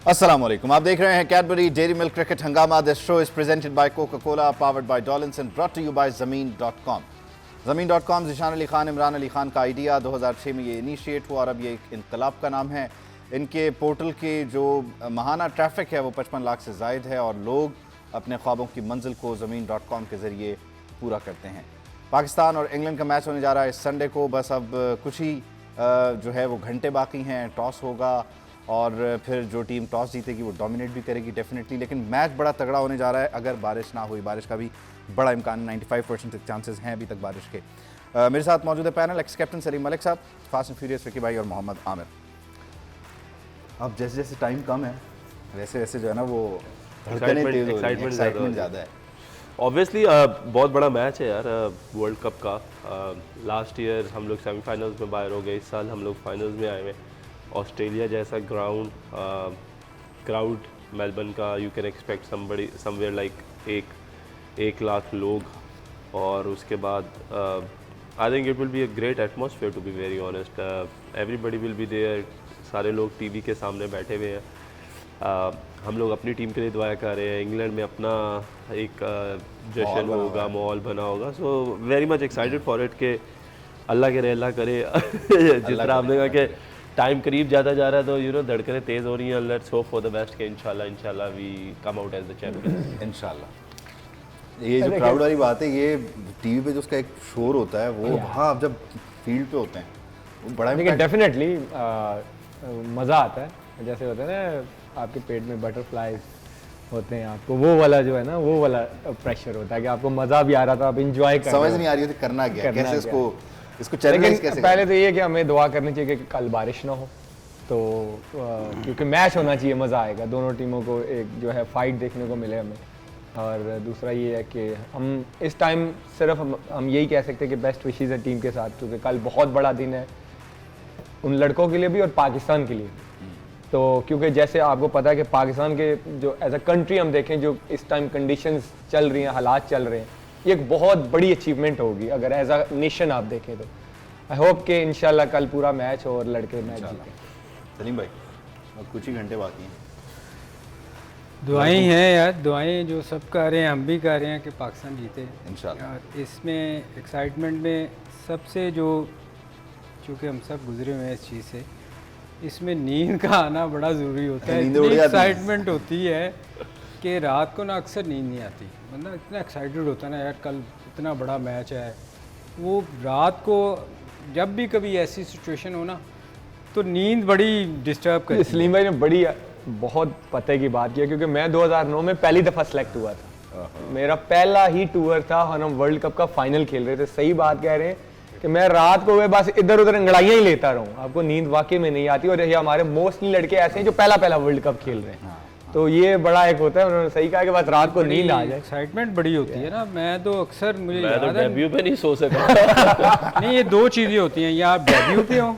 अस्सलाम वालेकुम, आप देख रहे हैं कैडबरी डेयरी मिल्क क्रिकेट हंगामा। This show is presented by Coca Cola, powered by Dollins and brought to you by Zameen dot com. Zameen dot com Zeeshan Ali Khan, Imran Ali Khan का आइडिया 2006 में ये इनिशिएट हुआ और अब ये एक इनकलाब का नाम है। इनके पोर्टल की जो माहाना ट्रैफिक है वो 55 लाख से ज़ायद है और लोग अपने ख्वाबों की मंजिल को ज़मीन.com के ज़रिए पूरा करते हैं। पाकिस्तान और इंग्लैंड का मैच होने जा रहा है इस संडे को। बस अब कुछ ही जो है वो घंटे बाकी हैं, टॉस होगा और फिर जो टीम टॉस जीतेगी वो डोमिनेट भी करेगी डेफिनेटली। लेकिन मैच बड़ा तगड़ा होने जा रहा है अगर बारिश ना हुई। बारिश का भी बड़ा इम्कान, 95% चांसेस हैं अभी तक बारिश के। मेरे साथ मौजूद है panel, x captain Salim Malik साहब, फास्ट एंड फ्यूरियस विकी भाई और मोहम्मद आमिर। अब जैसे जैसे टाइम कम है वैसे वैसे जो है ना वो एक्साइटमेंट ज़्यादा है। ऑब्वियसली बहुत बड़ा मैच है यार वर्ल्ड कप का। लास्ट ईयर हम लोग सेमीफाइनल्स में बाहर हो गए, इस साल हम लोग फाइनल्स में आए हुए। ऑस्ट्रेलिया जैसा क्राउड मेलबर्न का, you can expect somewhere like 1 lakh लोग। और उसके बाद I think it will be a great atmosphere to be very honest. Everybody will be there, सारे लोग टीवी के सामने बैठे हुए हैं। हम लोग अपनी टीम के लिए दुआ कर रहे हैं। इंग्लैंड में अपना एक जश्न होगा, माहौल बना होगा। So very much excited for it के अल्लाह करे जिस तरह आपने कहा कि टाइम करीब जाता जा रहा है तो धड़कनें तेज़ हो रही हैं। Let's hope for the best के इंशाल्लाह we come out as the champions इंशाल्लाह। ये जो क्राउड वाली बात है, ये टीवी पे जो उसका एक शोर होता है वो वहाँ आप जब फील्ड पे होते हैं वो बड़ा देखिए डेफिनेटली मज़ा आता है। जैसे होता है ना आपके पेट में बटरफ्लाइज होते हैं, आपको वो वाला जो है ना वो वाला प्रेशर होता है कि आपको मज़ा भी आ रहा था, आप इंजॉय कर रहे हो। समझ नहीं आ रही होती करना क्या, कैसे इसको चैलेंज कैसे। पहले तो ये कि हमें दुआ करनी चाहिए कि कल बारिश ना हो, तो क्योंकि मैच होना चाहिए, मज़ा आएगा, दोनों टीमों को एक जो है फाइट देखने को मिले हमें। और दूसरा ये है कि हम इस टाइम सिर्फ हम यही कह सकते हैं कि बेस्ट विशेज़ है टीम के साथ, क्योंकि कल बहुत बड़ा दिन है उन लड़कों के लिए भी और पाकिस्तान के लिए। तो क्योंकि जैसे आपको पता है कि पाकिस्तान के जो एज अ कंट्री हम देखें, जो इस टाइम कंडीशंस चल रही हैं, हालात चल रहे हैं, ये एक बहुत बड़ी अचीवमेंट होगी अगर एज अ नेशन आप देखें तो। आई होप कि इंशाल्लाह कल पूरा मैच हो और लड़के मैच जीतें। सलीम भाई अब कुछ ही घंटे बाकी हैं। दुआएं हैं यार, दुआएं जो सब कर रहे हैं हम भी कर रहे हैं कि पाकिस्तान जीते इंशाल्लाह। और इसमें एक्साइटमेंट में सबसे जो चूँकि हम सब गुजरे हुए हैं इस चीज़ से, इसमें नींद का आना बड़ा ज़रूरी होता है। इतनी एक्साइटमेंट होती है कि रात को ना अक्सर नींद नहीं आती। बंदा इतना एक्साइटेड होता है ना यार, कल इतना बड़ा मैच है। वो रात को जब भी कभी ऐसी सिचुएशन हो ना तो नींद बड़ी डिस्टर्ब करती है। सलीम भाई ने बड़ी बहुत पते की बात की, क्योंकि मैं 2009 में पहली दफ़ा सेलेक्ट हुआ था। मेरा पहला ही टूर था और हम वर्ल्ड कप का फाइनल खेल रहे थे। सही बात कह रहे हैं कि मैं रात को बस इधर उधर अंगड़ाइयाँ ही लेता रहूँ, आपको नींद वाकई में नहीं आती। और ये हमारे मोस्टली लड़के ऐसे हैं जो पहला वर्ल्ड कप खेल रहे हैं। तो ये बड़ा एक होता है, उन्होंने सही कहा कि बस रात को नींद आ जाए। एक्साइटमेंट बड़ी होती है ना। मैं तो अक्सर मुझे मैं तो याद है डेब्यू पे नहीं सो सका। नहीं, ये दो चीज़ें होती हैं, या आप डेब्यू पे हो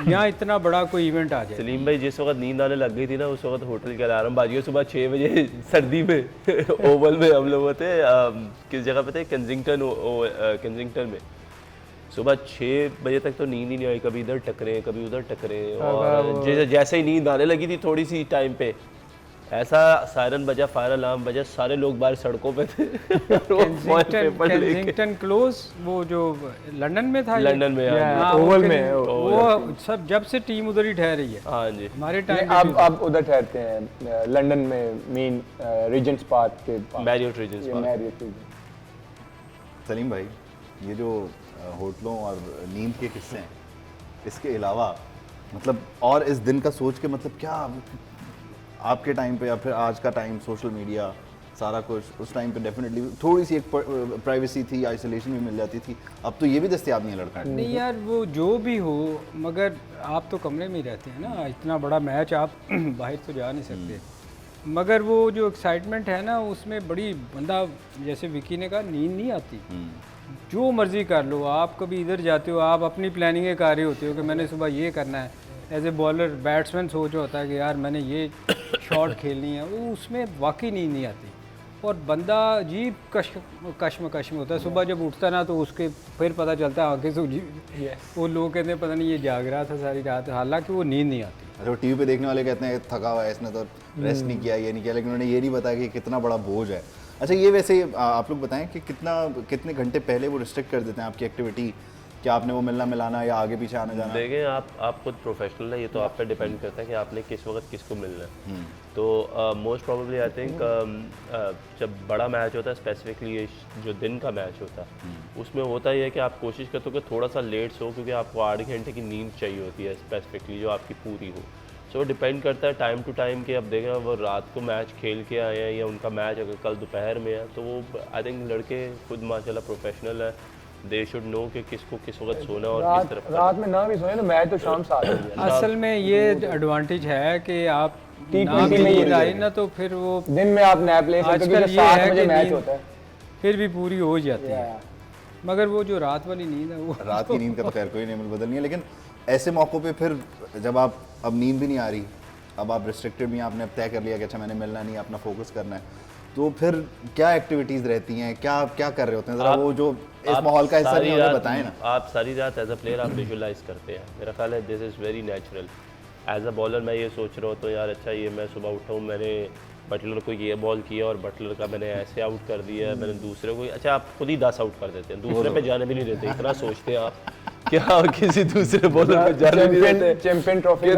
या इतना बड़ा कोई इवेंट आ जाए। सलीम भाई जिस वक्त नींद आने लग गई थी ना, उस वक्त होटल के अलार्म बाज गए सुबह 6 बजे सर्दी में ओवल में हम लोग थे। किस जगह पे थे? केंजिंगटन में। सुबह 6 बजे तक तो नींद ही नहीं आई, कभी इधर टकरे कभी उधर टकरे। और जैसे ही नींद आने लगी थी थोड़ी सी टाइम पे, ऐसा सायरन बजा, फायर अलार्म बजा, सारे लोग बाहर सड़कों पे थे। केंजिंगटन क्लोज, वो जो लंदन में था, लंदन में ओवल में वो सब जब से टीम उधर ही ठहरी है। हाँ जी, हमारे टाइम अब उधर ठहरते हैं लंदन में, मेन रीजेंट्स पार्क के पास। Marriott Regents. सलीम भाई ये जो होटलों और नींद के किस्से हैं, इसके अलावा मतलब और इस दिन का सोच के मतलब क्या आपके टाइम पे या फिर आज का टाइम, सोशल मीडिया सारा कुछ, उस टाइम पे डेफिनेटली थोड़ी सी एक प्राइवेसी थी, आइसोलेशन भी मिल जाती थी। अब तो ये भी दस्तयाब नहीं है लड़का। नहीं यार, वो जो भी हो, मगर आप तो कमरे में ही रहते हैं ना, इतना बड़ा मैच आप बाहर तो जा नहीं सकते। मगर वो जो एक्साइटमेंट है ना, उसमें बड़ी बंदा, जैसे विकी ने कहा, नींद नहीं आती। जो मर्ज़ी कर लो, आप कभी इधर जाते हो, आप अपनी प्लानिंगें कर रहे होते हो कि मैंने सुबह ये करना है। एज ए बॉलर बैट्समैन सोच होता है कि यार मैंने ये शॉट खेलनी है, वो उसमें वाकई नींद नहीं आती। और बंदा अजीब कश्म होता है। सुबह जब उठता ना तो उसके फिर पता चलता है आंखें सूझी। वो लोग कहते हैं पता नहीं ये जाग रहा था सारी रात, हालांकि वो नींद नहीं आती। अच्छा, वो टीवी पे देखने वाले कहते हैं थका हुआ है इसने तो रेस्ट नहीं किया, ये नहीं किया, लेकिन उन्होंने ये नहीं बताया कि कितना बड़ा बोझ है। अच्छा, ये वैसे आप लोग बताएं कि कितने घंटे पहले वो रिस्ट्रिक्ट कर देते हैं आपकी एक्टिविटी, कि आपने वो मिलना मिलाना या आगे पीछे आना जाना? देखें, आप खुद प्रोफेशनल है, ये तो आप पे डिपेंड करता है कि आपने किस वक्त किसको मिलना है। तो मोस्ट प्रोबेबली आई थिंक जब बड़ा मैच होता है, स्पेसिफिकली जो दिन का मैच होता है, उसमें होता ही है कि आप कोशिश करते हो कि थोड़ा सा लेट सो, क्योंकि आपको 8 घंटे की नींद चाहिए होती है स्पेसिफिकली, जो आपकी पूरी हो। सो डिपेंड करता है टाइम टू टाइम कि अब देखें वो रात को मैच खेल के आए हैं या उनका मैच अगर कल दोपहर में है, तो वो आई थिंक लड़के खुद माशाल्लाह प्रोफेशनल है, दे शुड नो कि किसको किस वक्त सोना और किस तरफ रात में ना भी सोए तो मैच तो शाम 7 बजे। असल में ये एडवांटेज है कि आप T20 में नींद ये आई ना तो फिर वो दिन में आप नैप ले सकते हो, आजकल क्योंकि ये 7 है बजे कि मैच नींद होता है। फिर भी पूरी हो जाती है, मगर वो जो रात वाली नींद है वो रात की नींद का तो खैर कोई नेमल बदल नहीं है, लेकिन ऐसे मौक़ों पे फिर जब आप अब नींद भी नहीं आ रही, अब आप रिस्ट्रिक्टेड भी, आपने अब तय कर लिया कि अच्छा मैंने मिलना नहीं, अपना फोकस करना है, तो फिर क्या एक्टिविटीज़ रहती हैं, क्या क्या कर रहे होते हैं? ज़रा वो जो इस माहौल का हिस्सा नहीं होता बताएं ना। आप सारी रात एज अ प्लेयर आप विजुलाइज करते हैं, मेरा ख्याल है this is very natural. As a bowler मैं ये सोच रहा हूँ तो यार अच्छा ये मैं सुबह उठा हूँ, मैंने बटलर को ये बॉल किया और बटलर का मैंने ऐसे आउट कर दिया, मैंने दूसरे को, अच्छा आप खुद ही 10 आउट कर देते हैं, दूसरे पे जाने भी नहीं देते, इतना सोचते हैं आप क्या किसी दूसरे बॉलर पे जाने नहीं देते। चैंपियन ट्रॉफी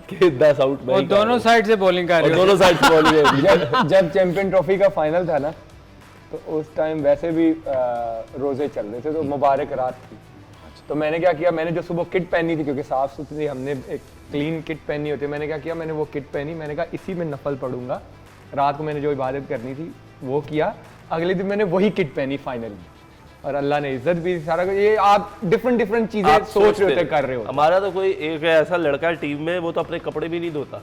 के 10 आउट में और दोनों साइड से बॉलिंग कर रहे हो। दोनों साइड से बॉलिंग जब चैंपियन ट्रॉफी का फाइनल था ना, तो उस टाइम वैसे भी रोजे चल रहे थे, तो मुबारक रात थी। तो मैंने क्या किया, मैंने जो सुबह किट पहनी थी, क्योंकि साफ सुथरी हमने एक क्लीन किट पहनी होती है, मैंने क्या किया, मैंने वो किट पहनी, मैंने कहा इसी में नफल पढ़ूंगा। रात को मैंने जो इबादत करनी थी वो किया, अगले दिन मैंने वही किट पहनी फाइनली, और अल्लाह ने इज्जत भी सारा कुछ। ये आप डिफरेंट चीजें सोच रहे होते, कर रहे हो। हमारा तो कोई एक ऐसा लड़का टीम में, वो तो अपने कपड़े भी नहीं धोता,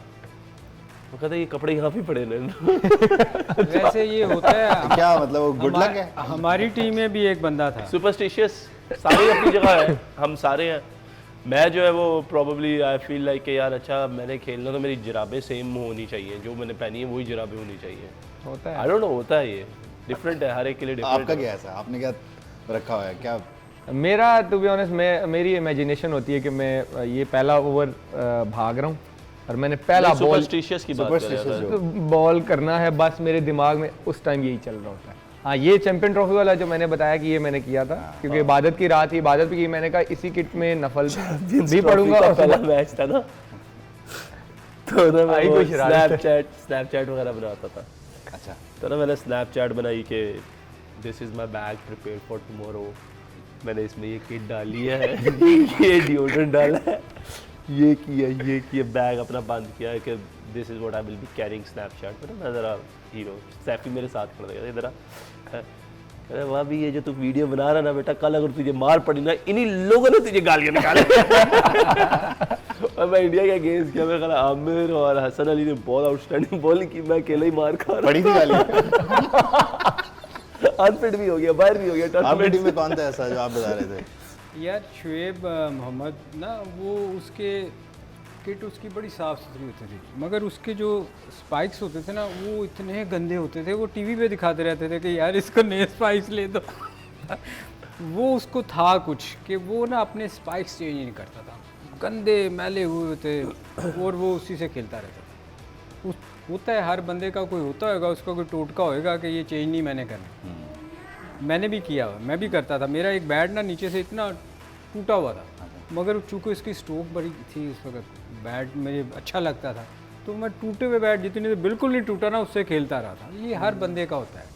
वो कहता है ये कपड़े यहाँ भी पड़े हैं। वैसे ये होता है क्या मतलब वो गुड लक है? हमारी टीम में भी एक बंदा था सुपरस्टिशियस, सारे अपनी जगह है, हम सारे हैं। मैं जो है वो प्रॉब्ली आई फील लाइक कि यार अच्छा मैंने खेलना तो मेरी जुराबें सेम होनी चाहिए, जो मैंने पहनी है वही जुराबें होनी चाहिए। होता है, आई डोंट नो, होता है, ये डिफरेंट है, हर एक के लिए डिफरेंट। आपका क्या है ऐसा, आपने क्या रखा हुआ है क्या? मेरा टू बी ऑनेस्ट, मेरी इमेजिनेशन होती है कि मैं ये पहला ओवर भाग रहा हूँ और मैंने पहला बॉल सुपरस्टिशियस की बात कर रहा था। बॉल करना है, बस मेरे दिमाग में उस टाइम यही चल रहा होता है। हाँ, ये चैंपियन ट्रॉफी वाला जो मैंने बताया कि ये मैंने किया था, क्योंकि इबादत की रात थी, इबादत भी की, मैंने कहा इसी किट में नफल भी पढ़ूंगा। और पहला मैच था ना, तो ना मैं आई वो कोई शरारत। स्नैपचैट वगैरह बनाता था। अच्छा, तो ना मैंने स्नैपचैट बनाई कि this is my bag prepare for tomorrow, मैंने इसमें ये किट डाली है, ये डिओड्रेंट डाला है, ये किया बैग अपना बंद किया है कि this is what I will be carrying Snapchat. पर मैं ज़रा सैफी मेरे साथ खड़ा था, इधर अरे वाह भी ये जो तू वीडियो बना रहा ना बेटा, कल अगर तुझे मार पड़ी ना, इन्हीं लोगों ने तुझे गालियाँ निकाले। और मैं इंडिया के अगेंस्ट किया, मेरा आमिर और हसन अली ने बहुत आउटस्टैंडिंग बॉलिंग की, मैं अकेले ही मार खा रहा, बड़ी थी गाली। अनफिट भी हो गया, बाहर भी हो गया। आपकी टीम में कौन था ऐसा जो आप बता रहे थे? यार शुएब मोहम्मद ना, वो उसके किट उसकी बड़ी साफ़ सुथरी होती थी, मगर उसके जो स्पाइक्स होते थे ना वो इतने गंदे होते थे, वो टीवी पे दिखाते रहते थे कि यार इसको नए स्पाइक्स ले दो। वो उसको था कुछ कि वो ना अपने स्पाइक्स चेंज नहीं करता था, गंदे मैले हुए होते, और वो उसी से खेलता रहता था। होता है हर बंदे का, कोई होता होगा उसका कोई टोटका होएगा कि ये चेंज नहीं मैंने करना। मैंने भी किया, मैं भी करता था। मेरा एक बैट ना नीचे से इतना टूटा हुआ था, मगर चूँकि उसकी स्ट्रोक बड़ी थी उस वक्त, बैट मुझे अच्छा लगता था, तो मैं टूटे हुए बैट जितने तो बिल्कुल नहीं टूटा ना, उससे खेलता रहा था। ये हर बंदे का होता है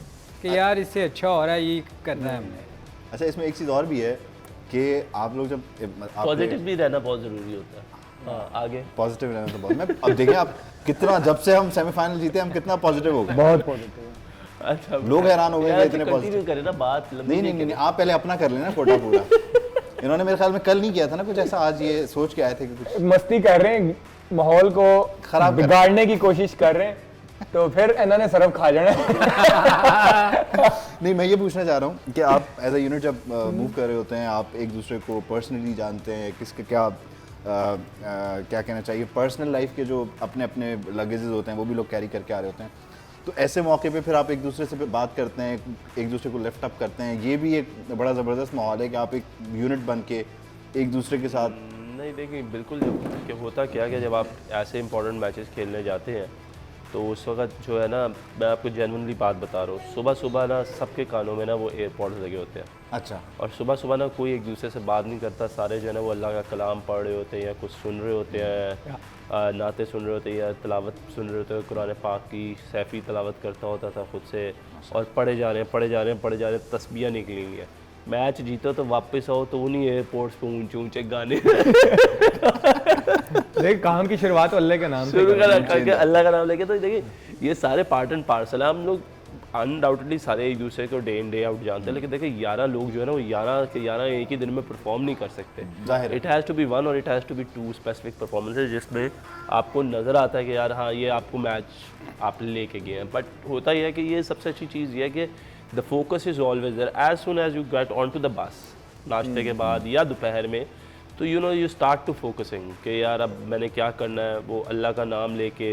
कि यार इससे अच्छा हो रहा है, ये करना है हमने। अच्छा, इसमें एक चीज़ और भी है कि आप लोग जब पॉजिटिव भी रहना बहुत ज़रूरी होता है। हाँ, आगे पॉजिटिव रहना तो बहुत, मैं अब देखें आप कितना, जब से हम सेमीफाइनल जीते हम कितना पॉजिटिव हो गए, बहुत पॉजिटिव। अच्छा, लोग हैरान हो गए यार इतने कंटिन्यू पॉजिटिव। करें ना बात, लंबी नहीं, आप पहले अपना कर लेना कोटा पूरा। इन्होंने मेरे ख्याल में कल नहीं किया था ना कुछ ऐसा, आज ये सोच के आए थे कि कुछ मस्ती कर रहे हैं, माहौल को खराब कर बिगाड़ने की कोशिश कर रहे हैं, तो फिर इन्होंने सरफ खा जाना है। नहीं, मैं ये पूछना चाह रहा हूँ कि आप एज अ यूनिट जब मूव कर रहे होते हैं, आप एक दूसरे को पर्सनली जानते हैं, किसके क्या क्या कहना चाहिए, पर्सनल लाइफ के जो अपने अपने लगेजेस होते हैं वो भी लोग कैरी करके आ रहे होते हैं, तो ऐसे मौके पे फिर आप एक दूसरे से बात करते हैं, एक दूसरे को लिफ्ट अप करते हैं, ये भी एक बड़ा ज़बरदस्त माहौल है कि आप एक यूनिट बन के एक दूसरे के साथ नहीं देखिए बिल्कुल कि होता क्या कि जब आप ऐसे इंपॉर्टेंट मैचेस खेलने जाते हैं तो उस वक्त जो है ना, मैं आपको जेन्युइनली बात बता रहा हूँ, सुबह सुबह ना सबके कानों में ना वो एयरपॉड्स लगे होते हैं। अच्छा। और सुबह सुबह ना कोई एक दूसरे से बात नहीं करता, सारे जो है ना वो अल्लाह का कलाम पढ़ रहे होते हैं या कुछ सुन रहे होते हैं, नाते सुन रहे होते हैं या तिलावत सुन रहे होते हैं। कुरान पाक की सैफ़ी तिलावत करता होता था खुद से, और पढ़े जा रहे हैं, तस्बीहां निकली हुई हैं। मैच जीतो तो वापस आओ तो उन्हीं एयरपोर्ट्स पे ऊंचे ऊंचे गाने देख काम की शुरुआत तो अल्लाह के नाम से शुरू करके अल्लाह का नाम लेके। तो देखिए ये सारे पार्ट एंड पार्सल है। हम लोग अनडाउटेडली सारे एक दूसरे को डे इन डे आउट जानते हैं, लेकिन देखिए 11 लोग जो है ना वो 11 के 11 एक ही दिन में परफॉर्म नहीं कर सकते। It has to be one or it has to be two specific performances जिसमें आपको नज़र आता है कि यार हाँ ये आपको मैच आप लेके गए हैं। बट होता ही है कि ये सबसे अच्छी चीज़ ये है कि the focus is always there. As soon as you get on to the bus नाश्ते के बाद या दोपहर में, तो यू स्टार्ट टू फोकसिंग कि यार अब मैंने क्या करना है। वो अल्लाह का नाम लेके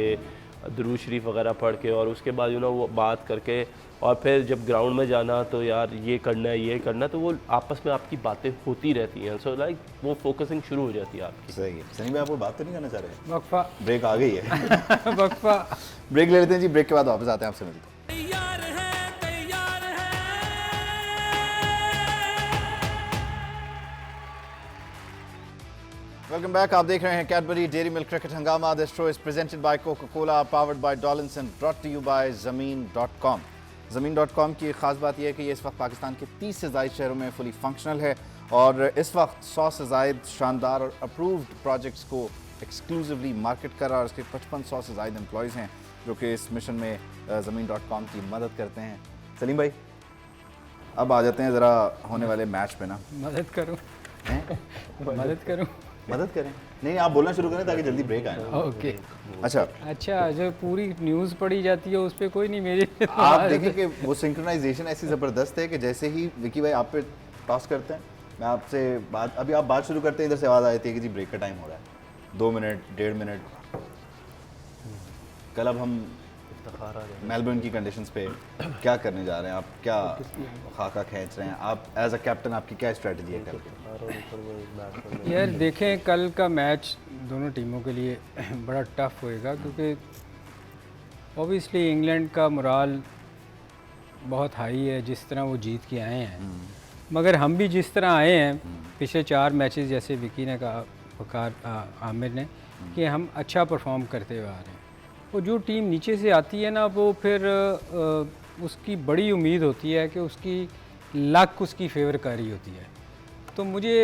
दुरूद शरीफ वगैरह पढ़ के और उसके बाद वो बात करके, और फिर जब ग्राउंड में जाना तो यार ये करना है, तो वो आपस में आपकी बातें होती रहती हैं। सो लाइक वो फोकसिंग शुरू हो जाती है आपकी। सही है। सनी भाई आप वो बात तो नहीं करना चाह रहे? वक्फा ब्रेक आ गई है। वक्फा ब्रेक ले लेते हैं जी, ब्रेक के बाद वापस आते हैं, आपसे मिलते हैं। Welcome back. आप देख रहे हैं कैडबरी डेयरी मिल्क क्रिकेट हंगामा। This show is presented by Coca Cola, powered by Dollins and brought to you by Zameen dot com. Zameen dot com की ख़ास बात यह है कि ये इस वक्त पाकिस्तान के 30 से ज़ायद शहरों में फुली फंक्शनल है और इस वक्त 100 से ज़ायद शानदार और अप्रूव्ड प्रोजेक्ट्स को एक्सक्लूसिवली मार्केट कर रहा है और इसके 5500 से ज़ायद एम्प्लॉयज़ हैं जो कि इस मिशन में ज़मीन.com की मदद करते हैं। सलीम भाई अब आ जाते हैं ज़रा होने वाले मैच पे ना। मदद करूं? मदद करें? नहीं आप बोलना शुरू करें ताकि जल्दी ब्रेक आए ना। ओके अच्छा जो पूरी न्यूज़ पढ़ी जाती है उस पर कोई नहीं मेरी आप देखें कि वो सिंक्रोनाइजेशन ऐसी ज़बरदस्त है कि जैसे ही विकी भाई आप पे टॉस करते हैं, मैं आपसे बात अभी आप बात शुरू करते हैं, इधर से आवाज़ आती है कि जी ब्रेक का टाइम हो रहा है, 2 मिनट 1.5 मिनट। कल अब हम मेलबर्न की कंडीशंस पे क्या करने जा रहे हैं? आप क्या खाका खींच रहे हैं? आप एज अ कैप्टन आपकी क्या स्ट्रेटजी है कल की? यार देखें कल का मैच दोनों टीमों के लिए बड़ा टफ होएगा क्योंकि ऑब्वियसली इंग्लैंड का मोराल बहुत हाई है जिस तरह वो जीत के आए हैं, मगर हम भी जिस तरह आए हैं पिछले 4 मैचेस, जैसे विकी ने कहा, वकार आमिर ने, कि हम अच्छा परफॉर्म करते हुए आ रहे हैं। वो जो टीम नीचे से आती है ना वो फिर उसकी बड़ी उम्मीद होती है कि उसकी लक उसकी फेवर कर रही होती है। तो मुझे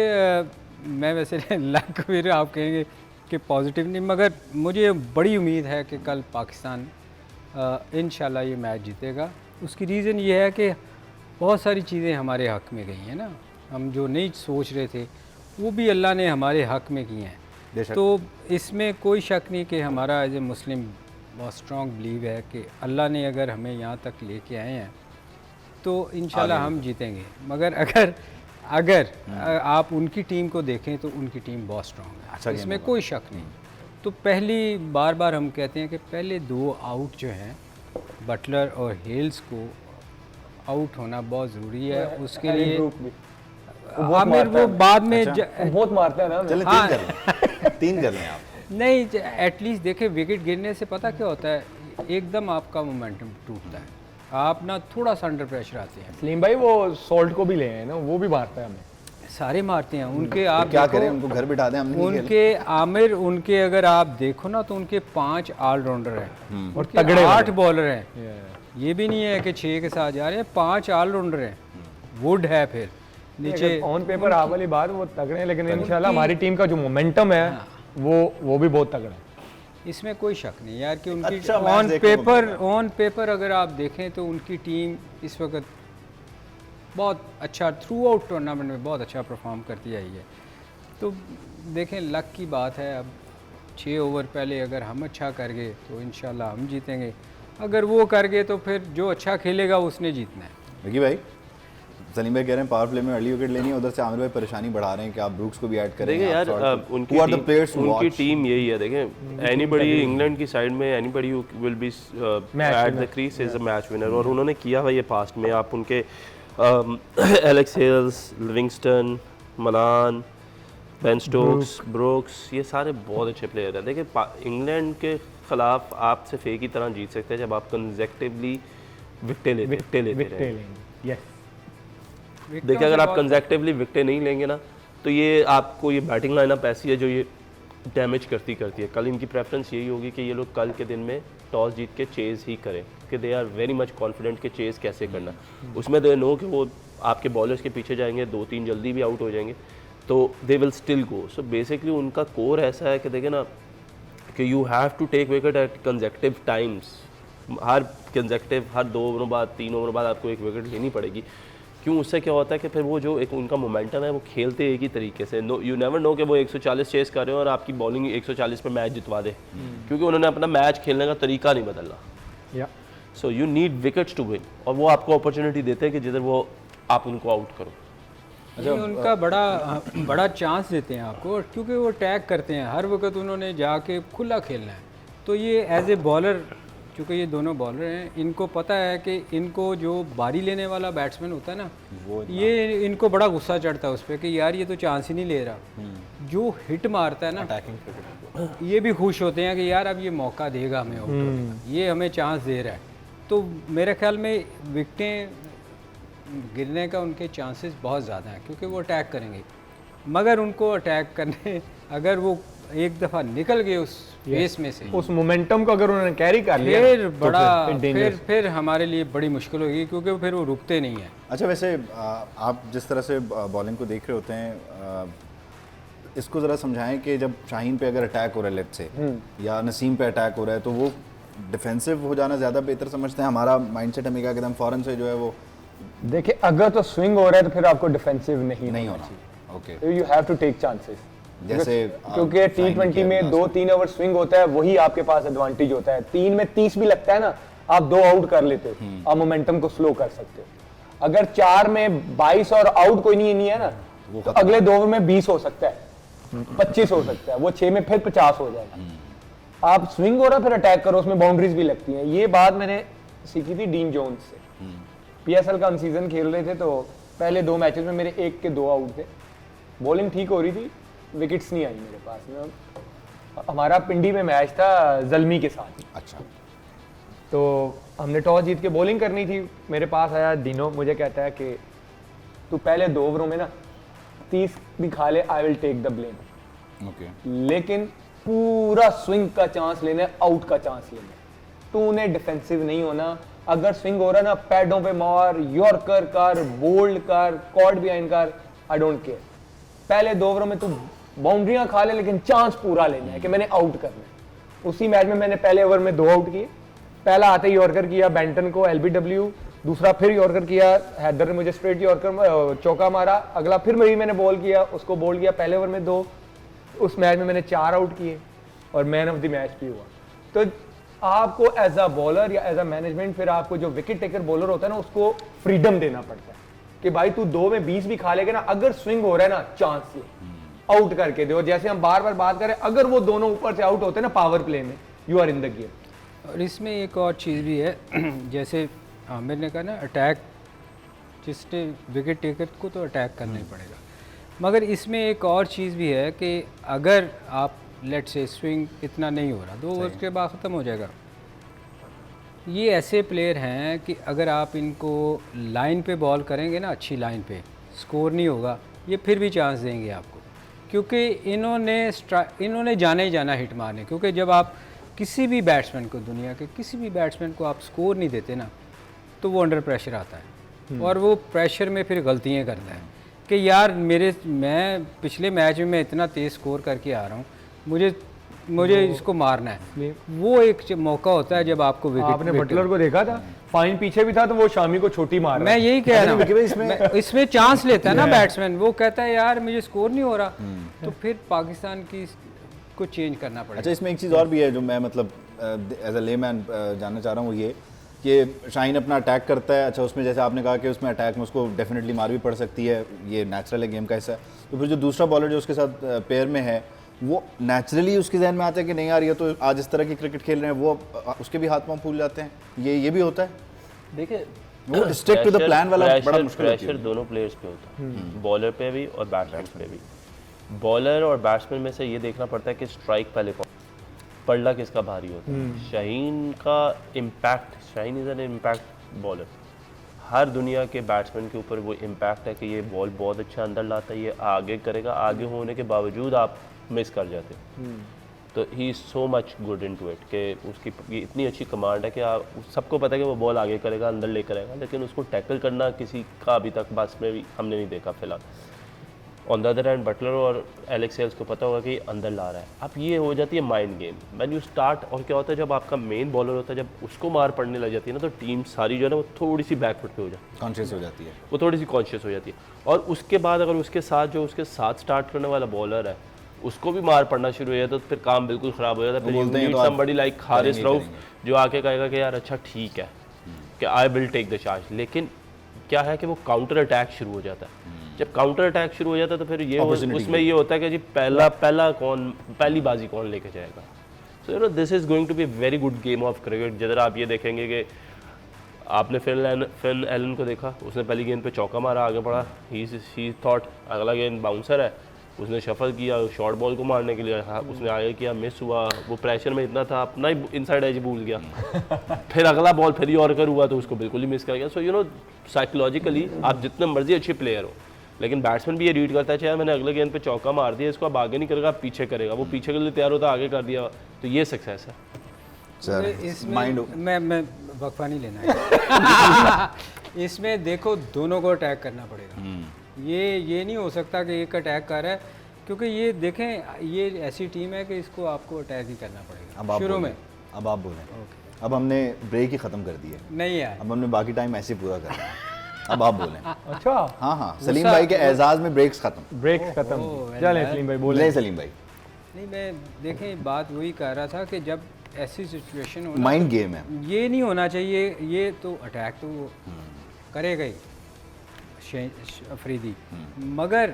मैं वैसे लक फिर आप कहेंगे कि पॉजिटिव नहीं, मगर मुझे बड़ी उम्मीद है कि कल पाकिस्तान इंशाल्लाह ये मैच जीतेगा। उसकी रीज़न ये है कि बहुत सारी चीज़ें हमारे हक़ में गई हैं ना, हम जो नहीं सोच रहे थे वो भी अल्लाह ने हमारे हक़ में किए हैं। तो इसमें कोई शक नहीं कि हमारा एज ए मुस्लिम बहुत स्ट्रॉन्ग बिलीव है कि अल्लाह ने अगर हमें यहाँ तक लेके आए हैं तो इंशाल्लाह हम जीतेंगे। मगर अगर आप उनकी टीम को देखें तो उनकी टीम बहुत स्ट्रॉन्ग है, अच्छा इसमें कोई शक नहीं। तो पहली बार हम कहते हैं कि पहले 2 आउट जो हैं बटलर और हेल्स को आउट होना बहुत ज़रूरी है। उसके लिए आमिर वो बाद में बहुत मारता है ना। चलें 3 कर लें आप। नहीं एटलीस्ट देखें विकेट गिरने से पता क्या होता है, एकदम आपका मोमेंटम टूटता है, आप ना थोड़ा सा अंडर प्रेशर आते हैं। सलीम भाई वो सोल्ट को भी ले हैं ना, वो भी मारता है हमें, सारे मारते हैं उनके। आप क्या करें, उनको घर बिठा दें? हमने उनके आमिर उनके अगर आप देखो ना तो उनके 5 ऑलराउंडर हैं और तगड़े 8 बॉलर हैं। ये भी नहीं है कि 6 के साथ जा रहे हैं, 5 ऑलराउंडर हैं। वुड है फिर नीचे ऑन पेपर आप वाली बात, वो तगड़े हैं, लेकिन इंशाल्लाह हमारी टीम का जो मोमेंटम है वो भी बहुत तगड़ा है। इसमें कोई शक नहीं यार कि उनकी अच्छा ऑन पेपर अगर आप देखें तो उनकी टीम इस वक्त बहुत अच्छा थ्रू आउट टूर्नामेंट में बहुत अच्छा परफॉर्म करती आई है। तो देखें लक की बात है, अब 6 ओवर पहले अगर हम अच्छा कर गए तो इंशाल्लाह हम जीतेंगे, अगर वो कर गए तो फिर जो अच्छा खेलेगा उसने जीतना है। विकी भाई, सलीम भाई कह रहे हैं पावर प्ले में अर्ली विकेट लेनी है, उधर से आमिर भाई परेशानी बढ़ा रहे हैं कि आप ब्रूक्स को भी ऐड करें। देखिए यार उनकी टीम यही है। देखें एनीबडी इंग्लैंड की साइड में anybody who will be at the crease is a match winner, और उन्होंने किया हुआ ये पास्ट में। आप उनके Alex Hales, Livingstone, Malan, Ben Stokes, brooks, ये सारे बहुत अच्छे प्लेयर हैं। देखिए इंग्लैंड के ख़िलाफ़ आप सिर्फ एक ही तरह जीत सकते हैं जब आप कंसेक्टिवली विकटें लेते रहें। देखिए अगर आप कंसेक्टिवली विकटें नहीं लेंगे ना तो ये आपको ये बैटिंग लाइनअप ऐसी है जो ये डैमेज करती है। कल इनकी प्रेफरेंस यही होगी कि ये लोग कल के दिन में टॉस जीत के चेज़ ही करें कि they are very much confident कि चेज़ कैसे करना। उसमें दे नो कि वो आपके बॉलर्स के पीछे जाएंगे, 2-3 जल्दी भी आउट हो जाएंगे तो they will still go. So basically उनका कोर ऐसा है कि देखें ना कि you have to take wicket at consecutive times. हर 2 ओवरों बाद 3 ओवरों बाद आपको एक विकेट लेनी पड़ेगी। क्यों? उससे क्या होता है कि फिर वो जो एक उनका मोमेंटम है वो खेलते एक ही तरीके से। नो यू नेवर नो कि वो 140 चेस कर रहे हो और आपकी बॉलिंग 140 पे मैच जितवा दे, क्योंकि उन्होंने अपना मैच खेलने का तरीका नहीं बदला। So you need wickets to win, और वो आपको अपॉर्चुनिटी देते हैं कि जिधर वो आप उनको आउट करो। ये उनका बड़ा चांस देते हैं आपको, क्योंकि वो अटैक करते हैं हर वक्त, उन्होंने जाके खुला खेलना है। तो ये एज ए बॉलर, क्योंकि ये दोनों बॉलर हैं, इनको पता है कि इनको जो बारी लेने वाला बैट्समैन होता है ना, ये इनको बड़ा गुस्सा चढ़ता है उस पर कि यार ये तो चांस ही नहीं ले रहा। जो हिट मारता है ना, ये भी खुश होते हैं कि यार अब ये मौका देगा हमें आउट होने का, ये हमें चांस दे रहा है। तो मेरे ख्याल में विकटें गिरने का उनके चांसेस बहुत ज़्यादा हैं, क्योंकि वो अटैक करेंगे। मगर उनको अटैक करने अगर वो एक दफ़ा निकल गए उस फेस में से, उस मोमेंटम को अगर उन्होंने कैरी कर लिया फिर बड़ा फिर हमारे लिए बड़ी मुश्किल होगी, क्योंकि फिर वो रुकते नहीं हैं। अच्छा, वैसे आप जिस तरह से बॉलिंग को देख रहे होते हैं, इसको ज़रा समझाएं कि जब शाहीन पे अगर अटैक हो रहा है लेफ्ट से, या नसीम पे अटैक हो रहा है, तो वो डिफेंसिव हो जाना ज़्यादा बेहतर समझते हैं? हमारा माइंडसेट हमें एकदम फ़ौरन से जो है वो, देखिए अगर तो स्विंग हो रहा है तो फिर आपको डिफेंसिव नहीं होना चाहिए। Okay, you have to take chances. जैसे क्योंकि T20 में 2-3 ओवर स्विंग होता है, वही आपके पास एडवांटेज होता है। 3 में 30 भी लगता है ना, आप 2 आउट कर लेते हो, आप मोमेंटम को स्लो कर सकते हो। अगर 4 में 22 और आउट कोई नहीं है ना, तो अगले 2 ओवर में 20 हो सकता है, 25 हो सकता है, वो 6 में फिर 50 हो जाएगा। आप स्विंग हो रहा फिर अटैक करो, उसमें बाउंड्रीज भी लगती हैं। ये बात मैंने सीखी थी डीन जोन्स से। PSL का हम सीजन खेल रहे थे, तो पहले 2 मैचेस में मेरे 1 के 2 आउट थे, बॉलिंग ठीक हो रही थी, विकेट्स नहीं आई मेरे पास में। हमारा पिंडी में मैच था जल्मी के साथ। अच्छा, तो हमने टॉस जीत के बॉलिंग करनी थी। मेरे पास आया डिनो, मुझे कहता है कि तू पहले 2 ओवरों में ना 30 भी खा ले, I will take the blame. Okay, लेकिन पूरा स्विंग का चांस लेना है, आउट का चांस लेना है। तूने डिफेंसिव नहीं होना। अगर स्विंग हो रहा है ना, पैडों पे मार, यॉर्कर कर, बोल्ड कर, कॉर्ड बिहाइंड कर, आई डोंट केयर। पहले 2 ओवरों में तू बाउंड्रियां खा ले, लेकिन चांस पूरा लेना है कि मैंने आउट करना है। उसी मैच में मैंने पहले ओवर में 2 आउट किए। पहला आते ही यॉर्कर किया बेंटन को, LBW। दूसरा फिर यॉर्कर किया, हैदर ने मुझे स्ट्रेट यॉर्कर चौका मारा। अगला फिर मैंने बॉल किया, उसको बॉल किया पहले ओवर में 2। उस मैच में मैंने 4 आउट किए और मैन ऑफ द मैच भी हुआ। तो आपको एज अ बॉलर या एज अ मैनेजमेंट, फिर आपको जो विकेट टेकर बॉलर होता है ना, उसको फ्रीडम देना पड़ता है कि भाई तू 2 में 20 भी खा लेगा ना, अगर स्विंग हो रहा है ना, चांस ले, आउट करके दो। जैसे हम बार बार बात करें, अगर वो दोनों ऊपर से आउट होते हैं ना पावर प्ले में, you are in the game. और इसमें एक और चीज़ भी है, जैसे आमिर ने कहा ना, अटैक, जिसने विकेट टेकर को तो अटैक करना ही पड़ेगा। मगर इसमें एक और चीज़ भी है कि अगर आप लेट से स्विंग इतना नहीं हो रहा, 2 ओवर के बाद ख़त्म हो जाएगा। ये ऐसे प्लेयर हैं कि अगर आप इनको लाइन पे बॉल करेंगे ना, अच्छी लाइन पे, स्कोर नहीं होगा, ये फिर भी चांस देंगे आपको, क्योंकि इन्होंने जाना ही जाना हिट मारने। क्योंकि जब आप किसी भी बैट्समैन को, दुनिया के किसी भी बैट्समैन को आप स्कोर नहीं देते ना, तो वो अंडर प्रेशर आता है, और वो प्रेशर में फिर गलतियाँ करता है कि यार मैं पिछले मैच में मैं इतना तेज़ स्कोर करके आ रहा हूँ, मुझे इसको मारना है। वो एक मौका होता है जब आपको विकेट। आपने बटलर को देखा था, फाइन पीछे भी था, तो वो शामी को छोटी मार रहा है। मैं यही कह रहा हूँ, इसमें चांस लेता है ना बैट्समैन, वो कहता है यार मुझे स्कोर नहीं हो रहा, तो फिर पाकिस्तान की को चेंज करना पड़ेगा। अच्छा, इसमें एक चीज़ और भी है जो मैं मतलब एज अ लेमैन जानना चाह रहा हूँ, वो ये कि शाहीन अपना अटैक करता है। अच्छा, उसमें जैसे आपने कहा कि उसमें अटैक में उसको डेफिनेटली मार भी पड़ सकती है, ये नेचुरल है गेम का हिस्सा। तो फिर जो दूसरा बॉलर जो उसके साथ पेयर में है, वो नेचुरली उसके जहन में आता है कि नहीं यार ये तो आज इस तरह की क्रिकेट खेल रहे हैं, वो उसके भी हाथ पांव फूल जाते हैं, ये भी होता है। देखिए वो स्टिक टू द प्लान वाला बड़ा मुश्किल है। प्रेशर दोनों प्लेयर्स पे होता है, बॉलर पे भी और बैट्समैन पे भी। बॉलर और बैट्समैन में से ये देखना पड़ता है कि स्ट्राइक पहले कौन, पलड़ा किसका भारी होता है। शाहीन का impact, Shaheen is an impact bowler. हर दुनिया के बैट्समैन के ऊपर वो इम्पैक्ट है कि ये बॉल बहुत अच्छा अंदर लाता है, ये आगे करेगा, आगे होने के बावजूद आप मिस कर जाते हो। तो he is so much good into it कि उसकी ये इतनी अच्छी कमांड है कि आप सबको पता है कि वो बॉल आगे करेगा, अंदर लेकर आएगा, लेकिन उसको टैकल करना किसी का अभी तक बस में भी हमने नहीं देखा फिलहाल। On the other hand Butler और एलेक्स हेल्स को पता होगा कि अंदर ला रहा है। अब ये हो जाती है mind game when you start. और क्या होता है जब आपका मेन बॉलर होता है, जब उसको मार पड़ने लग जाती है ना, तो टीम सारी जो है ना वो थोड़ी सी बैकफुट पे हो जाती है, कॉन्शियस हो जाती है, वो थोड़ी सी कॉन्शियस हो जाती है। और उसके बाद अगर उसके साथ जो उसके साथ स्टार्ट करने वाला बॉलर है उसको भी मार पड़ना शुरू हो जाता है, तो फिर काम बिल्कुल ख़राब हो जाता है। फिर you need somebody like Haris Rauf जो आके कहेगा कि यार अच्छा ठीक है कि I will take the charge. लेकिन क्या है कि वो काउंटर अटैक शुरू हो जाता है। जब काउंटर अटैक शुरू हो जाता है तो फिर ये उसमें ये होता है कि जी पहली बाजी कौन लेके जाएगा। So you know this is going to be very good game of cricket. जिधर आप ये देखेंगे कि आपने फिल एलन को देखा, उसने पहली गेंद पे चौका मारा, आगे बढ़ा, ही थॉट अगला गेंद बाउंसर है, उसने शफल किया शॉर्ट बॉल को मारने के लिए, उसने आगे किया, मिस हुआ, वो प्रेशर में इतना था अपना ही इनसाइड एज भूल गया फिर अगला बॉल फिर यॉर्कर हुआ तो उसको बिल्कुल ही मिस कर गया। सो यू नो साइकोलॉजिकली आप जितने मर्जी अच्छे प्लेयर हो, लेकिन बैट्समैन भी ये रीड करता है चाहे मैंने अगले गेंद पे चौका मार दिया, इसको अब आगे नहीं करेगा, आप पीछे करेगा, वो पीछे के लिए तैयार होता आगे कर दिया, तो ये सक्सेस है। सर इसमें मैं वक्फा नहीं लेना है इसमें देखो दोनों को अटैक करना पड़ेगा। ये नहीं हो सकता कि एक अटैक कर रहा है, क्योंकि ये देखें ये ऐसी टीम है कि इसको आपको अटैक ही करना पड़ेगा शुरू में। अब आप बोलें। अब हमने ब्रेक ही ख़त्म कर दी है, नहीं यार, अब हमने बाकी टाइम ऐसे पूरा करना है। अब आप बोलें। अच्छा हाँ हाँ, सलीम भाई के एजाज में ब्रेक्स खत्म, ब्रेक खत्म। चलें सलीम भाई बोले। नहीं सलीम भाई, नहीं मैं देखें बात वही कर रहा था कि जब ऐसी सिचुएशन हो, माइंड गेम है, ये नहीं होना चाहिए। ये तो अटैक तो वो करेगा ही अफरीदी, मगर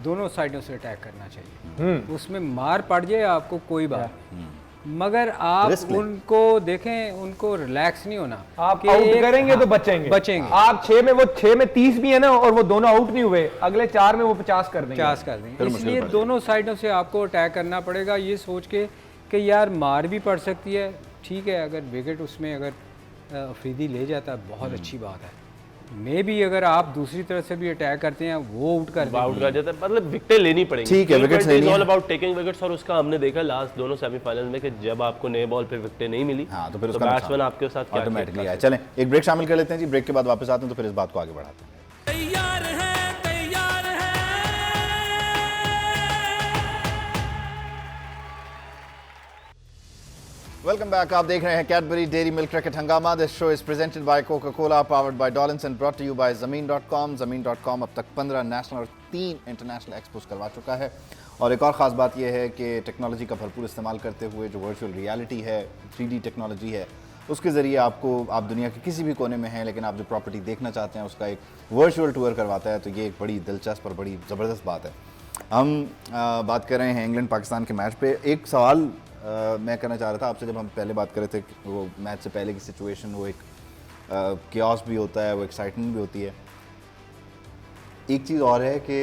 दोनों साइडों से अटैक करना चाहिए। उसमें मार पड़ जाए आपको कोई बात नहीं, मगर आप उनको देखें, उनको रिलैक्स नहीं होना। आप आउट करेंगे तो बचेंगे। आप 6 में, वो 6 में 30 भी है ना, और वो दोनों आउट नहीं हुए, अगले 4 में वो 50 कर देंगे। इसलिए दोनों साइडों से आपको अटैक करना पड़ेगा, ये सोच के कि यार मार भी पड़ सकती है, ठीक है, अगर विकेट उसमें अगर अफरीदी ले जाता है बहुत अच्छी बात है। मे भी अगर आप दूसरी तरफ से भी अटैक करते हैं वो आउट कर जाता है, मतलब विकेटें लेनी पड़ेंगी। ठीक है, विकेट्स लेनी है, ऑल अबाउट टेकिंग विकेट्स। और उसका हमने देखा लास्ट दोनों सेमीफाइनल में कि जब आपको नए बॉल पे विकेटें नहीं मिली, हाँ, तो फिर उसका बैट्समैन आपके साथ क्या ऑटोमेटिकली आया। चलें एक ब्रेक शामिल कर लेते हैं जी, ब्रेक के बाद वापस आते हैं तो फिर इस बात को आगे बढ़ाते हैं। वेलकम बैक, आप देख रहे हैं कैडबरी डेयरी मिल्क क्रिकेट हंगामा। This show is presented by Coca Cola, powered by Dollins and brought to you by Zameen dot com. Zameen dot com अब तक 15 नेशनल और 3 इंटरनेशनल एक्सपोज करवा चुका है। और एक और ख़ास बात यह है कि टेक्नोलॉजी का भरपूर इस्तेमाल करते हुए जो वर्चुअल रियलिटी है, 3D टेक्नोलॉजी है, उसके ज़रिए आपको, आप दुनिया के किसी भी कोने में हैं लेकिन आप जो प्रॉपर्टी देखना चाहते हैं उसका एक वर्चुअल टूर करवाता है। तो ये एक बड़ी दिलचस्प और बड़ी ज़बरदस्त बात है। हम बात कर रहे हैं इंग्लैंड पाकिस्तान के मैच पे। एक सवाल मैं करना चाह रहा था आपसे, जब हम पहले बात कर रहे थे वो मैच से पहले की सिचुएशन, वो एक कियोस भी होता है, वो एक्साइटमेंट भी होती है। एक चीज़ और है कि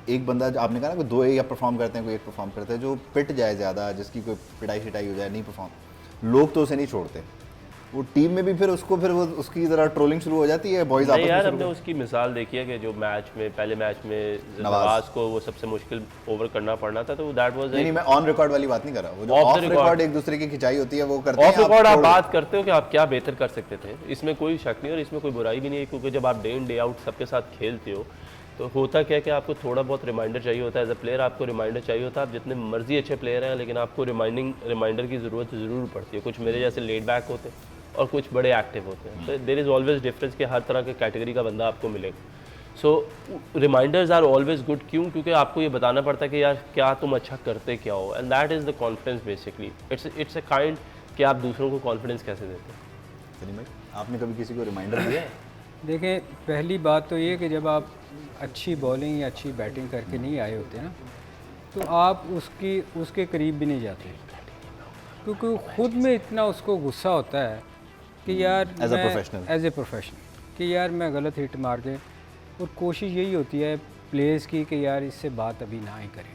एक बंदा, आपने कहा ना कि 2 या परफॉर्म करते हैं, कोई एक परफॉर्म करता है, जो पिट जाए ज़्यादा, जिसकी कोई पिटाई शिटाई हो जाए, नहीं परफॉर्म, लोग तो उसे नहीं छोड़ते, वो टीम में भी फिर वो उसकी ज़रा ट्रोलिंग शुरू हो जाती है, बॉयज़ आपस में। यार हमने उसकी मिसाल देखी है कि जो मैच में, पहले मैच में नवाज को वो सबसे मुश्किल ओवर करना पड़ना था, तो दैट वाज नहीं, मैं ऑन रिकॉर्ड वाली बात नहीं कर रहा, वो जो ऑफ रिकॉर्ड एक दूसरे की खिंचाई होती है वो करते हैं। ऑफ रिकॉर्ड आप बात करते हो कि आप क्या बेहतर कर सकते थे, इसमें कोई शक नहीं और इसमें कोई बुराई भी नहीं है, क्योंकि जब आप डे इन डे आउट सबके साथ खेलते हो तो होता क्या है कि आपको थोड़ा बहुत रिमाइंडर चाहिए होता है। एज अ प्लेयर आपको रिमाइंडर चाहिए होता है। आप जितने मर्जी अच्छे प्लेयर हैं, लेकिन आपको रिमाइंडर की ज़रूरत ज़रूर पड़ती है। कुछ मेरे जैसे लेड बैक होते हैं और कुछ बड़े एक्टिव होते हैं, तो देयर इज़ ऑलवेज डिफरेंस कि हर तरह के कैटेगरी का बंदा आपको मिलेगा। सो रिमाइंडर्स आर ऑलवेज गुड। क्यों? क्योंकि आपको ये बताना पड़ता है कि यार क्या तुम अच्छा करते क्या हो, and that is the confidence basically. It's a kind कि आप दूसरों को कॉन्फिडेंस कैसे देते हैं। सलीम भाई, आपने कभी किसी को रिमाइंडर दिया है? देखें, पहली बात तो ये कि जब आप अच्छी बॉलिंग या अच्छी बैटिंग करके नहीं आए होते ना, तो आप उसके करीब भी नहीं जाते, क्योंकि ख़ुद में इतना उसको गुस्सा होता है कि यार एज ए प्रोफेशनल कि यार मैं गलत हिट मार के, और कोशिश यही होती है प्लेयर्स की कि यार इससे बात अभी ना ही करें,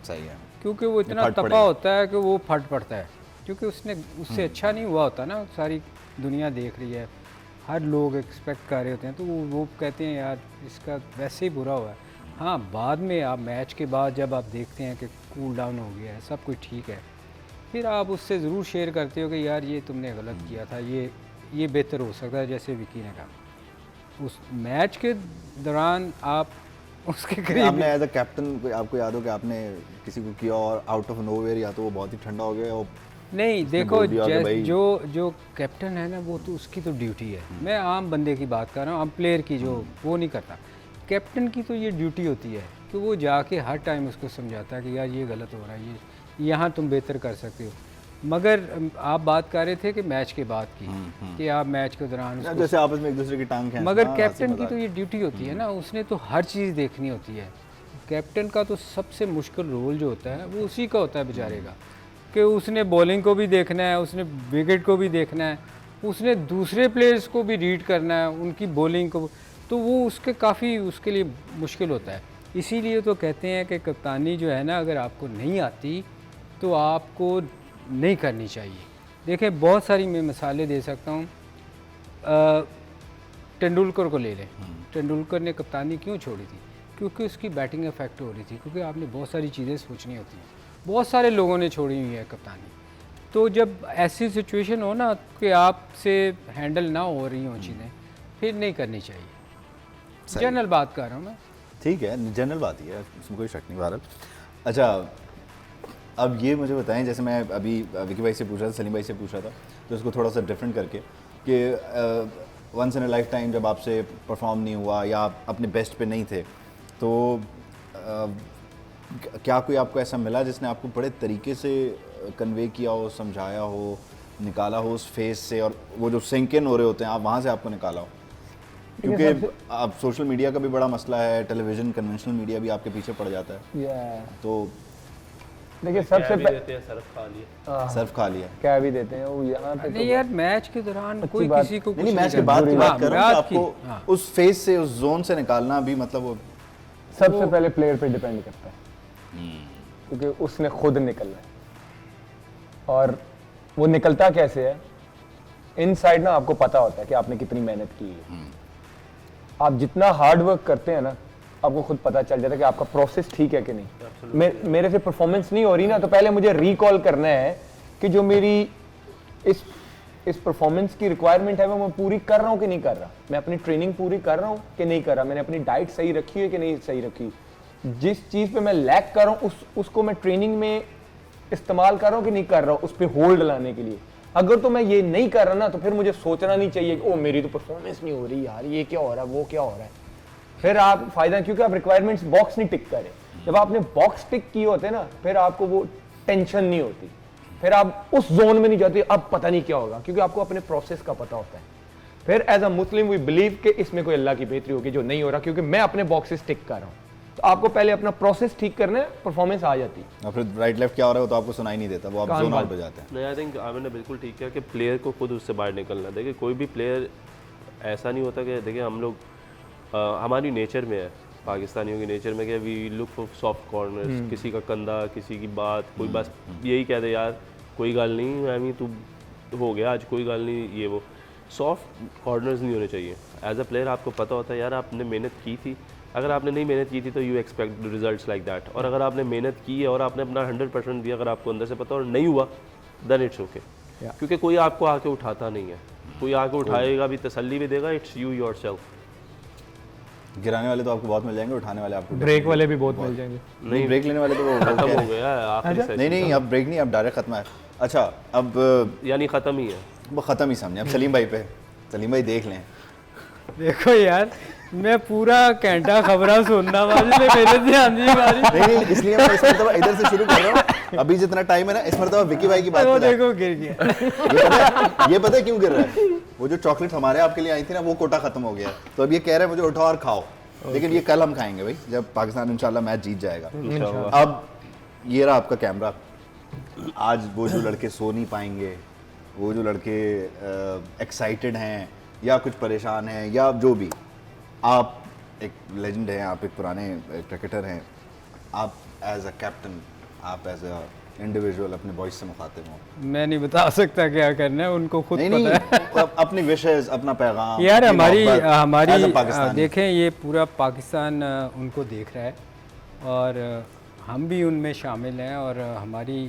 सही है। क्योंकि वो इतना फट तपा पड़ेगा। होता है कि वो फट पड़ता है, क्योंकि उसने उससे अच्छा नहीं हुआ होता ना, सारी दुनिया देख रही है, हर लोग एक्सपेक्ट कर रहे होते हैं, तो वो कहते हैं यार इसका वैसे ही बुरा हुआ है। हाँ, बाद में आप मैच के बाद जब आप देखते हैं कि कूल डाउन हो गया है, सब कुछ ठीक है, फिर आप उससे ज़रूर शेयर करते हो कि यार ये तुमने गलत किया था, ये बेहतर हो सकता है, जैसे विकी ने कहा। उस मैच के दौरान आप उसके करीब आपने एज अ कैप्टन, आपको याद हो कि आपने किसी को किया और आउट ऑफ नोवेयर या तो वो बहुत ही ठंडा हो गया और नहीं, उसने देखो बोल दिया कि भाई- जो कैप्टन है ना, वो तो उसकी तो ड्यूटी है। मैं आम बंदे की बात कर रहा हूँ, आम प्लेयर की, जो वो नहीं करता। कैप्टन की तो ये ड्यूटी होती है कि वो जाके हर टाइम उसको समझाता है कि यार ये गलत हो रहा है, ये यहाँ तुम बेहतर कर सकते हो। मगर आप बात कर रहे थे कि मैच के बाद की, कि आप मैच के दौरान उसको- जैसे आपस में एक दूसरे की टांग खींचना, मगर हंसी कैप्टन की मजाक। तो ये ड्यूटी होती है ना, उसने तो हर चीज़ देखनी होती है। कैप्टन का तो सबसे मुश्किल रोल जो होता है वो उसी का होता है बेचारे का, कि उसने बॉलिंग को भी देखना है, उसने विकेट को भी देखना है, उसने दूसरे प्लेयर्स को भी रीड करना है, उनकी बॉलिंग को, तो वो उसके काफ़ी उसके लिए मुश्किल होता है। इसीलिए तो कहते हैं कि कप्तानी जो है ना, अगर आपको नहीं आती तो आपको नहीं करनी चाहिए। देखें, बहुत सारी मैं मिसालें दे सकता हूँ। तेंदुलकर को ले लें। तेंदुलकर ने कप्तानी क्यों छोड़ी थी? क्योंकि उसकी बैटिंग इफेक्ट हो रही थी, क्योंकि आपने बहुत सारी चीज़ें सोचनी होती हैं। बहुत सारे लोगों ने छोड़ी हुई है कप्तानी। तो जब ऐसी सिचुएशन हो ना कि आपसे हैंडल ना हो रही हों चीज़ें, फिर नहीं करनी चाहिए। जनरल बात कर रहा हूँ मैं। ठीक है, जनरल बात ही है, इसमें कोई शक नहीं। बहरहाल अच्छा, अब ये मुझे बताएं, जैसे मैं अभी विकी भाई से पूछ रहा था, सलीम भाई से पूछ रहा था, तो इसको थोड़ा सा डिफरेंट करके कि once in a lifetime जब आपसे परफॉर्म नहीं हुआ या आप अपने बेस्ट पे नहीं थे, तो क्या कोई आपको ऐसा मिला जिसने आपको बड़े तरीके से कन्वे किया हो, समझाया हो, निकाला हो उस फेस से, और वो जो सिंक इन हो रहे होते हैं आप वहाँ से आपको निकाला हो? क्योंकि अब सोशल मीडिया का भी बड़ा मसला है, टेलीविज़न, कन्वेंशनल मीडिया भी आपके पीछे पड़ जाता है, तो देखिए सबसे देते हैं सर्फ खा लिए। सर्फ खा लिया। क्या भी देते हैं वो यहाँ पे। नहीं यार, मैच के दौरान कोई बात- किसी को कुछ नहीं, मैच के नहीं बाद की करता। बात कर रहा हूँ, मैच की- आपको हाँ। उस फेस से, उस जोन से निकालना भी, मतलब वो सबसे पहले प्लेयर पे डिपेंड करता है, क्योंकि उसने खुद निकलना है। और वो निकलता कैसे है, इनसाइड ना आपको पता होता है कि आपने कितनी मेहनत की है। आप जितना हार्ड वर्क करते हैं ना, आपको खुद पता चल जाता है कि आपका प्रोसेस ठीक है कि नहीं। मेरे से परफॉर्मेंस नहीं हो रही ना, तो पहले मुझे रिकॉल करना है कि जो मेरी इस परफॉर्मेंस की रिक्वायरमेंट है वो मैं पूरी कर रहा हूँ कि नहीं कर रहा, मैं अपनी ट्रेनिंग पूरी कर रहा हूँ कि नहीं कर रहा, मैंने अपनी डाइट सही रखी है कि नहीं सही रखी, जिस चीज़ पे मैं लैक कर रहा हूँ उसको मैं ट्रेनिंग में इस्तेमाल कर रहा हूँ कि नहीं कर रहा हूँ, उस पर होल्ड लाने के लिए। अगर तो मैं ये नहीं कर रहा ना, तो फिर मुझे सोचना नहीं चाहिए कि ओ मेरी तो परफॉर्मेंस नहीं हो रही यार, ये क्या हो रहा है, वो क्या हो रहा है। फिर आप फायदा, क्योंकि आप रिक्वायरमेंट्स बॉक्स नहीं टिक करें। जब आपने बॉक्स टिक किए होते हैं ना, फिर आपको वो टेंशन नहीं होती, फिर आप उस जोन में नहीं जाते अब पता नहीं क्या होगा, क्योंकि आपको अपने प्रोसेस का पता होता है। फिर as a Muslim we believe कि इसमें कोई अल्लाह की बेहतरी होगी जो नहीं हो रहा, क्योंकि मैं अपने बॉक्सेस टिक कर रहा हूँ। तो आपको पहले अपना प्रोसेस ठीक करना है, परफॉर्मेंस आ जाती है। और फिर राइट लेफ्ट क्या हो रहा है वो तो आपको सुनाई नहीं देता, वो आप कान जोन आउट बंद। हो जाते हैं। नहीं, आई थिंक आमिर ने बिल्कुल ठीक किया कि प्लेयर को खुद उससे बाहर निकलना। देखिए कोई भी प्लेयर ऐसा नहीं होता कि देखिए हम लोग हमारी नेचर में है, पाकिस्तानियों की नेचर में, कि we look for soft corners, किसी का कंधा, किसी की बात, कोई बस यही कह दे यार कोई गल नहीं मैमी तू हो गया आज, कोई गल नहीं, ये वो सॉफ्ट कॉर्नर्स नहीं होने चाहिए। एज अ प्लेयर आपको पता होता है यार आपने मेहनत की थी, अगर आपने नहीं मेहनत की थी तो you expect results like that, और अगर आपने मेहनत की है और आपने अपना 100% दिया, अगर आपको अंदर से पता और नहीं हुआ देन इट्स ओके, क्योंकि कोई आपको आके उठाता नहीं है, कोई आके उठाएगा भी, तसल्ली भी देगा, इट्स यू योरसेल्फ। गिराने वाले तो आपको बहुत मिल जाएंगे, उठाने वाले आपको ब्रेक वाले भी बहुत मिल जाएंगे। नहीं, ब्रेक लेने वाले तो वो खत्म कह हो रहे हैं। गया है आखिरी सेशन, नहीं, अब ब्रेक नहीं, अब डायरेक्ट खत्म है। अच्छा, अब यानी ख़त्म ही है। वो ख़त्म ही समझे। अब सलीम भाई पे, सलीम भाई देख लें। देखो यार, मैं पूरा घंटा खबरें सुनना वाली में मेरे ध्यान नहीं हमारी। नहीं, इसलिए मैं इस मरतबा इधर से शुरू कर रहा हूँ। अभी जितना टाइम है ना, इस मरतबा विकी भाई की बात वो पे देखो गिर गया। ये पता है क्यों गिर रहा है? वो जो चॉकलेट हमारे आपके लिए आई थी ना, वो कोटा खत्म हो गया, तो अब ये कह रहे हैं मुझे उठाओ और खाओ, लेकिन ये कल हम खाएंगे भाई, जब पाकिस्तान इंशाल्लाह मैच जीत जाएगा। अब ये रहा आपका कैमरा। आज वो जो लड़के सो नहीं पाएंगे, वो जो लड़के एक्साइटेड हैं या कुछ परेशान हैं या जो भी, आप एक लेजेंड हैं, आप एक पुराने क्रिकेटर हैं, आप एज अ कैप्टन, आप एज अ इंडिविजुअल अपने बॉयज से मुखातिब हो? मैं नहीं बता सकता क्या करना है, उनको खुद नहीं पता है। अपनी विशेष, अपना पैगाम यार अपनी हमारी मोहब्बत हमारी as a पाकिस्तानी। देखें, ये पूरा पाकिस्तान उनको देख रहा है और हम भी उनमें शामिल हैं, और हमारी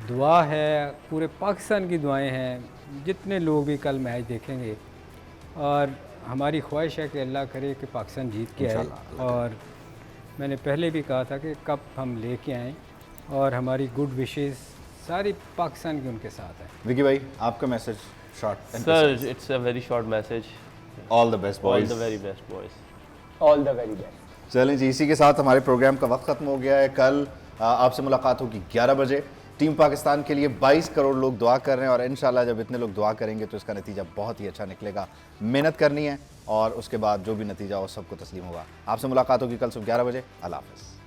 दुआ है, पूरे पाकिस्तान की दुआएं हैं, जितने लोग भी कल मैच देखेंगे, और हमारी ख्वाहिश है कि अल्लाह करे कि पाकिस्तान जीत के आए। इंशाल्लाह। और मैंने पहले भी कहा था कि कप हम लेके आएँ, और हमारी गुड विशेस सारी पाकिस्तान की उनके साथ है। विकी भाई, आपका message short? Sir, it's a very short message. All the best All boys. the very best, boys. All the very best. चलें जी, इसी के साथ हमारे प्रोग्राम का वक्त खत्म हो गया है। कल आपसे मुलाकात होगी 11 बजे। टीम पाकिस्तान के लिए 22 करोड़ लोग दुआ कर रहे हैं, और इंशाल्लाह जब इतने लोग दुआ करेंगे तो इसका नतीजा बहुत ही अच्छा निकलेगा। मेहनत करनी है और उसके बाद जो भी नतीजा हो सबको तस्लीम होगा। आपसे मुलाकात होगी कल सुबह 11 बजे। अल्लाह हाफ़िज़।